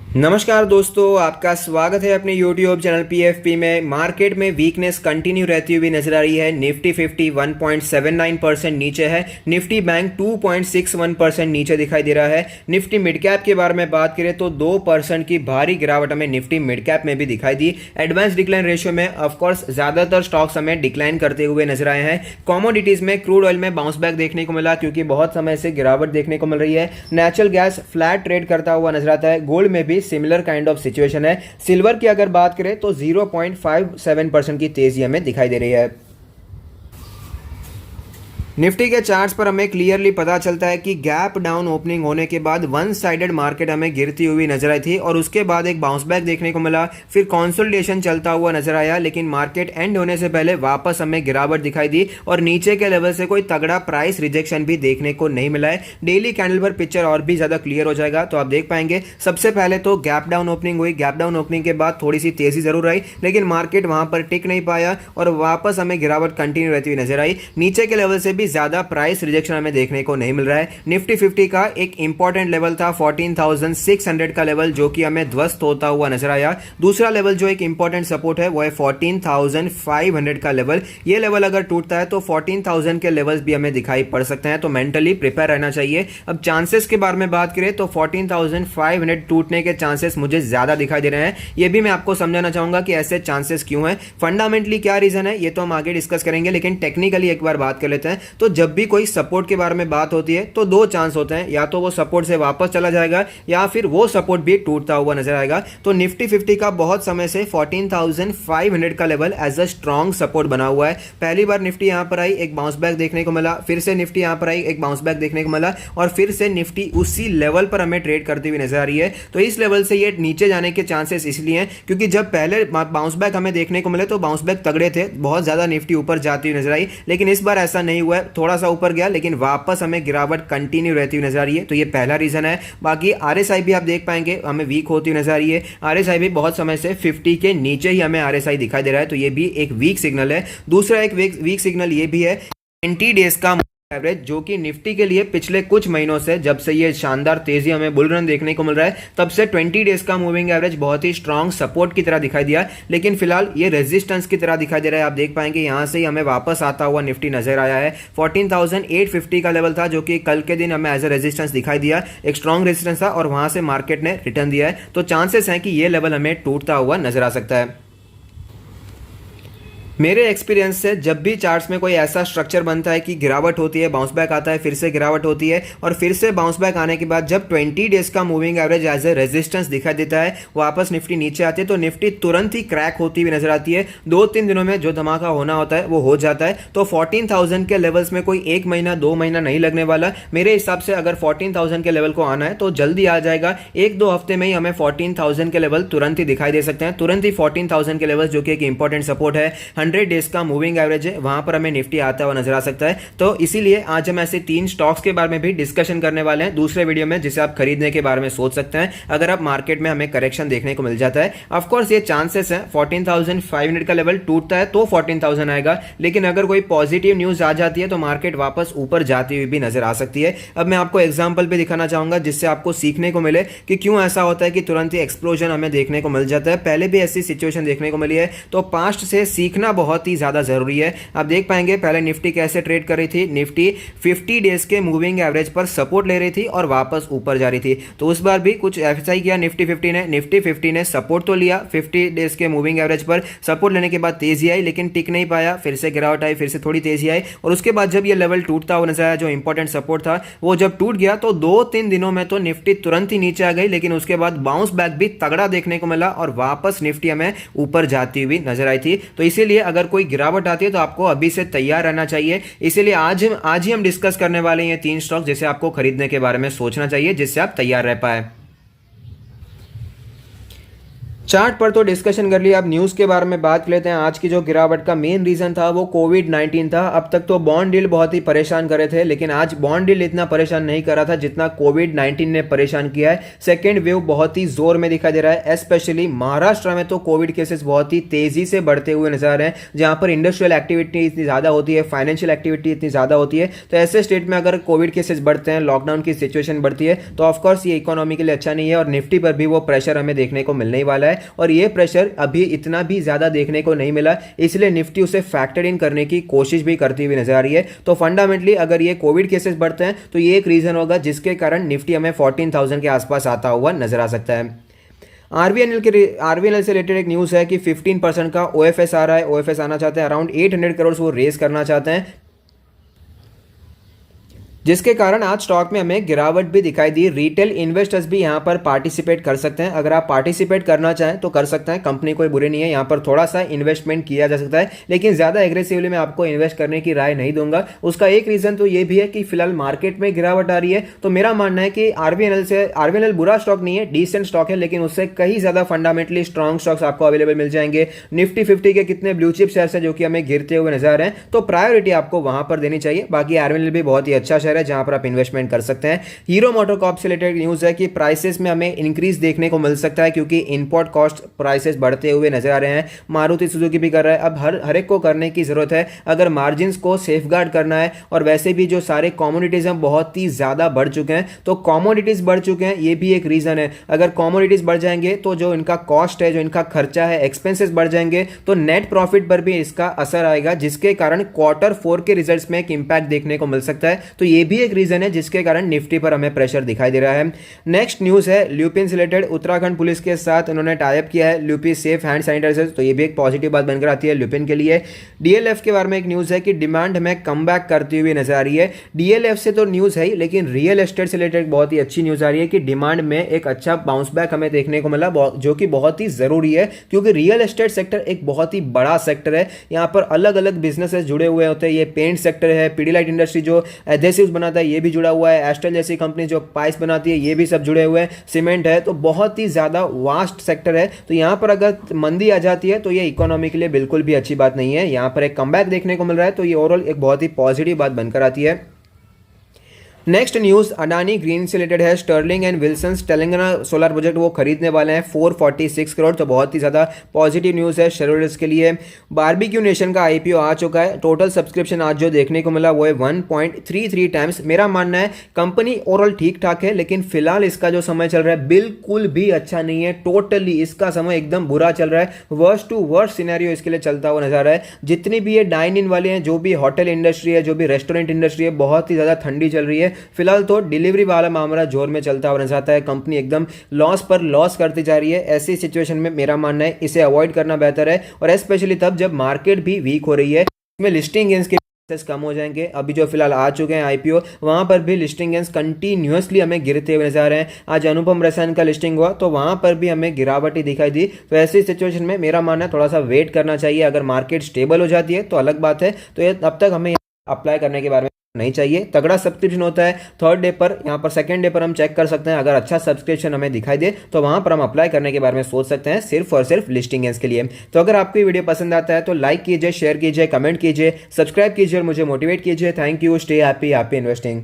नमस्कार दोस्तों, आपका स्वागत है अपने YouTube चैनल PFP में। मार्केट में वीकनेस कंटिन्यू रहती हुई नजर आ रही है। निफ्टी 50 1.79% नीचे है। निफ्टी बैंक 2.61% नीचे दिखाई दे रहा है। निफ्टी मिड कैप के बारे में बात करें तो 2% की भारी गिरावट हमें निफ्टी मिड कैप में भी दिखाई दी। एडवांस डिक्लाइन रेशियो में ऑफकोर्स ज्यादातर स्टॉक्स हमें डिक्लाइन करते हुए नजर आए हैं। कॉमोडिटीज में क्रूड ऑयल में बाउंस बैक देखने को मिला क्योंकि बहुत समय से गिरावट देखने को मिल रही है। नेचुरल गैस फ्लैट ट्रेड करता हुआ नजर आता है। गोल्ड में भी सिमिलर काइंड ऑफ सिचुएशन है। सिल्वर की अगर बात करें तो 0.57% की तेजी हमें दिखाई दे रही है। निफ्टी के चार्ट्स पर हमें क्लियरली पता चलता है कि गैप डाउन ओपनिंग होने के बाद वन साइडेड मार्केट हमें गिरती हुई नजर आई थी और उसके बाद एक बाउंस बैक देखने को मिला। फिर कंसोलिडेशन चलता हुआ नजर आया, लेकिन मार्केट एंड होने से पहले वापस हमें गिरावट दिखाई दी और नीचे के लेवल से कोई तगड़ा प्राइस रिजेक्शन भी देखने को नहीं मिला है। डेली कैंडल पर पिक्चर और भी ज्यादा क्लियर हो जाएगा तो आप देख पाएंगे। सबसे पहले तो गैप डाउन ओपनिंग हुई। गैप डाउन ओपनिंग के बाद थोड़ी सी तेजी जरूर आई, लेकिन मार्केट वहां पर टिक नहीं पाया और वापस हमें गिरावट कंटिन्यू रहती हुई नजर आई। नीचे के लेवल से भी ज्यादा प्राइस रिजेक्शन हमें देखने को नहीं मिल रहा है। निफ्टी 50 का एक इंपॉर्टेंट लेवल था 14,600 का लेवल, जो कि हमें ध्वस्त होता हुआ नजर आया। दूसरा लेवल जो एक इंपॉर्टेंट सपोर्ट है वो है 14,500 का लेवल। ये लेवल अगर टूटता है तो 14,000 के लेवल्स भी हमें दिखाई पड़ सकते हैं, तो मेंटली प्रिपेयर रहना चाहिए। अब चांसेस के बारे में बात करें तो 14,500 टूटने के चांसेस मुझे ज्यादा दिखाई दे रहे हैं। ये भी मैं आपको समझाना चाहूंगा कि ऐसे चांसेस क्यों हैं, फंडामेंटली क्या रीजन है, ये तो हम आगे डिस्कस करेंगे। लेकिन टेक्निकली एक बार बात कर लेते हैं। तो जब भी कोई सपोर्ट के बारे में बात होती है तो दो चांस होते हैं, या तो वो सपोर्ट से वापस चला जाएगा या फिर वो सपोर्ट भी टूटता हुआ नजर आएगा। तो निफ्टी 50 का बहुत समय से 14,500 का level as a strong support बना हुआ है। पहली बार निफ्टी यहां पर आई, एक बाउंस बैक देखने को मिला, फिर से निफ्टी यहां पर आई, एक बाउंस बैक देखने को मिला और फिर से निफ्टी उसी लेवल पर हमें ट्रेड करती हुई नजर आ रही है। तो इस लेवल से ये नीचे जाने के चांसेस इसलिए हैं क्योंकि जब पहले बाउंस बैक हमें देखने को मिले तो बाउंस बैक तगड़े थे, बहुत ज्यादा निफ्टी ऊपर जाती हुई नजर आई। लेकिन इस बार ऐसा नहीं हुआ है, थोड़ा सा ऊपर गया लेकिन वापस हमें गिरावट कंटिन्यू रहती हुई नजर आ रही है। तो ये पहला रीजन है। बाकी आरएसआई भी आप देख पाएंगे हमें वीक होती हुई नजर आ रही है। आरएसआई भी बहुत समय से 50 के नीचे ही हमें आरएसआई दिखाई दे रहा है, तो ये भी एक वीक सिग्नल है। दूसरा एक वीक सिग्नल ये भी है 20 डेज का एवरेज, जो कि निफ्टी के लिए पिछले कुछ महीनों से, जब से ये शानदार तेजी हमें बुल रन देखने को मिल रहा है, तब से 20 डेज का मूविंग एवरेज बहुत ही स्ट्रांग सपोर्ट की तरह दिखाई दिया। लेकिन फिलहाल ये रेजिस्टेंस की तरह दिखाई दे रहा है। आप देख पाएंगे यहां से ही हमें वापस आता हुआ निफ्टी नजर आया है। 14,850 का लेवल था जो कि कल के दिन हमें एज ए रेजिस्टेंस दिखाई दिया, एक स्ट्रांग रेजिस्टेंस था और वहां से मार्केट ने रिटर्न दिया है। तो चांसेस हैं कि ये लेवल हमें टूटता हुआ नजर आ सकता है। मेरे एक्सपीरियंस से जब भी चार्ट्स में कोई ऐसा स्ट्रक्चर बनता है कि गिरावट होती है, बाउंस बैक आता है, फिर से गिरावट होती है और फिर से बाउंस बैक आने के बाद जब 20 डेज का moving average as a resistance दिखाई देता है, वापस निफ्टी नीचे आती है तो निफ्टी तुरंत ही क्रैक होती हुई नजर आती है। 2-3 दिनों में जो धमाका होना होता है वो हो जाता है। तो 14,000 के लेवल्स में कोई 1 महीना 2 महीना नहीं लगने वाला। मेरे हिसाब से अगर 14,000 के लेवल को आना है तो जल्दी आ जाएगा। 1-2 हफ्ते में ही हमें 14,000 के लेवल तुरंत ही दिखाई दे सकते हैं। तुरंत ही 14,000 के लेवल, जो कि एक इंपॉर्टेंट सपोर्ट है, 100 डेज का मूविंग एवरेज है, वहां पर हमें निफ्टी आता हुआ नजर आ सकता है। तो इसीलिए आज हम ऐसे 3 स्टॉक्स के बारे में भी डिस्कशन करने वाले हैं दूसरे वीडियो में, जिसे आप खरीदने के बारे में सोच सकते हैं अगर आप मार्केट में हमें करेक्शन देखने को मिल जाता है। ऑफ कोर्स ये चांसेस है 14,500 का लेवल टूटता है तो 14,000 आएगा, लेकिन अगर कोई पॉजिटिव न्यूज आ जाती है तो मार्केट वापस ऊपर जाती हुई भी नजर आ सकती है। अब मैं आपको एग्जांपल भी दिखाना चाहूंगा जिससे आपको सीखने को मिले कि क्यों ऐसा होता है कि तुरंत ही एक्सप्लोजन हमें देखने को मिल जाता है। पहले भी ऐसी सिचुएशन देखने को मिली है, तो पास्ट से सीखना बहुत ही ज्यादा जरूरी है। आप देख पाएंगे पहले निफ्टी कैसे ट्रेड कर रही थी। निफ्टी 50 डेज के मूविंग एवरेज पर सपोर्ट ले रही थी और वापस ऊपर जा रही थी। तो उस बार भी कुछ ऐसा ही किया निफ्टी 50 ने सपोर्ट तो लिया 50 डेज के मूविंग एवरेज पर। सपोर्ट लेने के बाद तेजी आई लेकिन टिक नहीं पाया, फिर से गिरावट आई, फिर से थोड़ी तेजी आई और उसके बाद जब ये लेवल टूटता हुआ नजर आया, जो इंपॉर्टेंट सपोर्ट था वो जब टूट गया तो 2-3 दिनों में तो निफ्टी तुरंत ही नीचे आ गई, लेकिन उसके बाद बाउंस बैक भी तगड़ा देखने को मिला और वापस निफ्टी हमें ऊपर जाती हुई नजर आई थी। तो इसीलिए अगर कोई गिरावट आती है तो आपको अभी से तैयार रहना चाहिए। इसीलिए आज ही हम डिस्कस करने वाले हैं 3 स्टॉक जिसे आपको खरीदने के बारे में सोचना चाहिए, जिससे आप तैयार रह पाए। चार्ट पर तो डिस्कशन कर लिया, अब न्यूज़ के बारे में बात कर लेते हैं। आज की जो गिरावट का मेन रीज़न था वो कोविड-19 था। अब तक तो बॉन्ड डील बहुत ही परेशान कर रहे थे, लेकिन आज बॉन्ड डील इतना परेशान नहीं कर रहा था जितना कोविड-19 ने परेशान किया है। सेकेंड वेव बहुत ही जोर में दिखाई दे रहा है, स्पेशली महाराष्ट्र में तो कोविड केसेस बहुत ही तेजी से बढ़ते हुए नजर आ रहे हैं, जहां पर इंडस्ट्रियल एक्टिविटी इतनी ज़्यादा होती है, फाइनेंशियल एक्टिविटी इतनी ज़्यादा होती है। तो ऐसे स्टेट में अगर कोविड केसेस बढ़ते हैं, लॉकडाउन की सिचुएशन बढ़ती है, तो ऑफकोर्स ये इकोनॉमी के लिए अच्छा नहीं है और निफ्टी पर भी वो प्रेशर हमें देखने को मिलने ही वाला है। और ये प्रेशर अभी इतना भी ज्यादा देखने को नहीं मिला, इसलिए निफ्टी उसे फैक्टर इन करने की कोशिश भी करती हुई नजर आ रही है। तो फंडामेंटली अगर ये कोविड केसेस बढ़ते हैं तो ये एक रीजन होगा जिसके कारण निफ्टी हमें 14,000 के आसपास आता हुआ नजर आ सकता है। आरवीएनएल से रिलेटेड एक न्यूज़ है कि 15% का ओएफएस आ रहा है, ओएफएस आना चाहते हैं, अराउंड 800 करोड़ वो रेज करना चाहते हैं, जिसके कारण आज स्टॉक में हमें गिरावट भी दिखाई दी। रिटेल इन्वेस्टर्स भी यहां पर पार्टिसिपेट कर सकते हैं, अगर आप पार्टिसिपेट करना चाहें तो कर सकते हैं, कंपनी कोई बुरी नहीं है, यहां पर थोड़ा सा इन्वेस्टमेंट किया जा सकता है, लेकिन ज़्यादा एग्रेसिवली मैं आपको इन्वेस्ट करने की राय नहीं दूंगा। उसका एक रीज़न तो ये भी है कि फिलहाल मार्केट में गिरावट आ रही है, तो मेरा मानना है कि आरवीएनएल बुरा स्टॉक नहीं है, डिसेंट स्टॉक है, लेकिन उससे कहीं ज़्यादा फंडामेंटली स्ट्रॉन्ग स्टॉक्स आपको अवेलेबल मिल जाएंगे। निफ्टी 50 के कितने ब्लू चिप शेयर्स है जो कि हमें गिरते हुए नजर आ रहे हैं, तो प्रायोरिटी आपको वहां पर देनी चाहिए। बाकी आरवीएनएल भी बहुत ही अच्छा शेयर है जहां पर आप इन्वेस्टमेंट कर सकते हैं। हीरो मोटोकॉर्प से रिलेटेड न्यूज़ है कि प्राइसेस में हमें इंक्रीज देखने को मिल सकता है, क्योंकि इंपोर्ट कॉस्ट प्राइसेस बढ़ते हुए नजर आ रहे हैं। मारुति सुजुकी भी कर रहा है, अब हर एक को करने की जरूरत है अगर मार्जिन्स को सेफगार्ड करना है। और वैसे भी जो सारे कमोडिटीज हैं बहुत ही ज्यादा बढ़ चुके हैं, तो कमोडिटीज बढ़ चुके हैं, ये भी एक रीजन है। अगर कमोडिटीज बढ़ जाएंगे तो जो इनका कॉस्ट है, जो इनका खर्चा है, एक्सपेंसेस बढ़ जाएंगे, तो नेट प्रॉफिट पर भी इसका असर आएगा, जिसके कारण Q4 के रिजल्ट्स में एक इंपैक्ट देखने को मिल सकता है। तो ये भी एक रीजन है जिसके कारण निफ्टी पर हमें प्रेशर दिखाई दे रहा है। नेक्स्ट न्यूज़ है ल्यूपिन से रिलेटेड, उत्तराखंड पुलिस के साथ उन्होंने टाई अप किया है ल्यूपी सेफ हैंड सैनिटाइजर, तो ये भी एक पॉजिटिव बात बनकर आती है ल्यूपिन के लिए। डीएलएफ के बारे में एक न्यूज़ है कि डिमांड हमें कम बैक करती हुई नजर आ रही है। डीएलएफ से तो न्यूज़ है ही, लेकिन रियल एस्टेट से रिलेटेड बहुत ही अच्छी न्यूज़ आ रही है कि डिमांड में एक अच्छा बाउंस बैक हमें देखने को मिला, जो कि बहुत ही जरूरी है, क्योंकि रियल एस्टेट सेक्टर एक बहुत ही बड़ा सेक्टर है। यहाँ पर अलग अलग बिजनेसेस जुड़े हुए होते हैं, ये पेंट सेक्टर है, पीडीलाइट इंडस्ट्री जो एडहेसिव्स बनाता है ये भी जुड़ा हुआ है, एस्ट्रल जैसी कंपनी जो पाइप्स बनाती है ये भी सब जुड़े हुए हैं, सीमेंट है, तो बहुत ही ज्यादा वास्ट सेक्टर है। तो यहां पर अगर मंदी आ जाती है तो ये इकोनॉमी के लिए बिल्कुल भी अच्छी बात नहीं है। यहां पर एक कमबैक देखने को मिल रहा है, तो ये ओवरऑल एक बहुत ही पॉजिटिव बात बनकर आती है। नेक्स्ट न्यूज़ अडानी ग्रीन से रिलेटेड है। Sterling and Wilsons Telangana solar project वो खरीदने वाले हैं 446 करोड़, तो बहुत ही ज़्यादा पॉजिटिव न्यूज़ है शेयर होल्डर्स के लिए। बारबेक्यू नेशन का आईपीओ आ चुका है, टोटल सब्सक्रिप्शन आज जो देखने को मिला वो है 1.33 टाइम्स। मेरा मानना है कंपनी ओवरऑल ठीक ठाक है, लेकिन फिलहाल इसका जो समय चल रहा है बिल्कुल भी अच्छा नहीं है, टोटली इसका समय एकदम बुरा चल रहा है, वर्स्ट टू वर्स्ट सिनेरियो इसके लिए चलता हुआ नजर आ रहा है। जितनी भी ये डाइन इन वाले हैं, जो भी होटल इंडस्ट्री है, जो भी रेस्टोरेंट इंडस्ट्री है, बहुत ही ज़्यादा ठंडी चल रही है। फिलहाल तो डिलीवरी वाला मामला जोर में चलता हुआ नजर आता है, कंपनी एकदम लॉस पर लॉस करती जा रही है। ऐसी सिचुएशन में मेरा मानना है इसे अवॉइड करना बेहतर है, और स्पेशली तब जब मार्केट भी वीक हो रही है, इसमें लिस्टिंग गेन्स के कम हो जाएंगे। अभी जो फिलहाल आ चुके हैं आईपीओ, वहां पर भी लिस्टिंग गेन्स कंटिन्यूअसली हमें गिरते हुए नजर आ रहे हैं। आज अनुपम रसायन का लिस्टिंग हुआ तो वहां पर भी हमें गिरावट ही दिखाई दी। तो ऐसी सिचुएशन में मेरा मानना है थोड़ा सा वेट करना चाहिए। अगर मार्केट स्टेबल हो जाती है तो अलग बात है, तो ये अब तक हमें अप्लाई करने के बारे में नहीं चाहिए। तगड़ा सब्सक्रिप्शन होता है थर्ड डे पर, यहाँ पर सेकंड डे पर हम चेक कर सकते हैं, अगर अच्छा सब्सक्रिप्शन हमें दिखाई दे तो वहां पर हम अप्लाई करने के बारे में सोच सकते हैं, सिर्फ और सिर्फ लिस्टिंग गेन्स के लिए। तो अगर आपको ये वीडियो पसंद आता है तो लाइक कीजिए, शेयर कीजिए, कमेंट कीजिए, सब्सक्राइब कीजिए और मुझे मोटिवेट कीजिए। Thank you, stay happy, happy investing.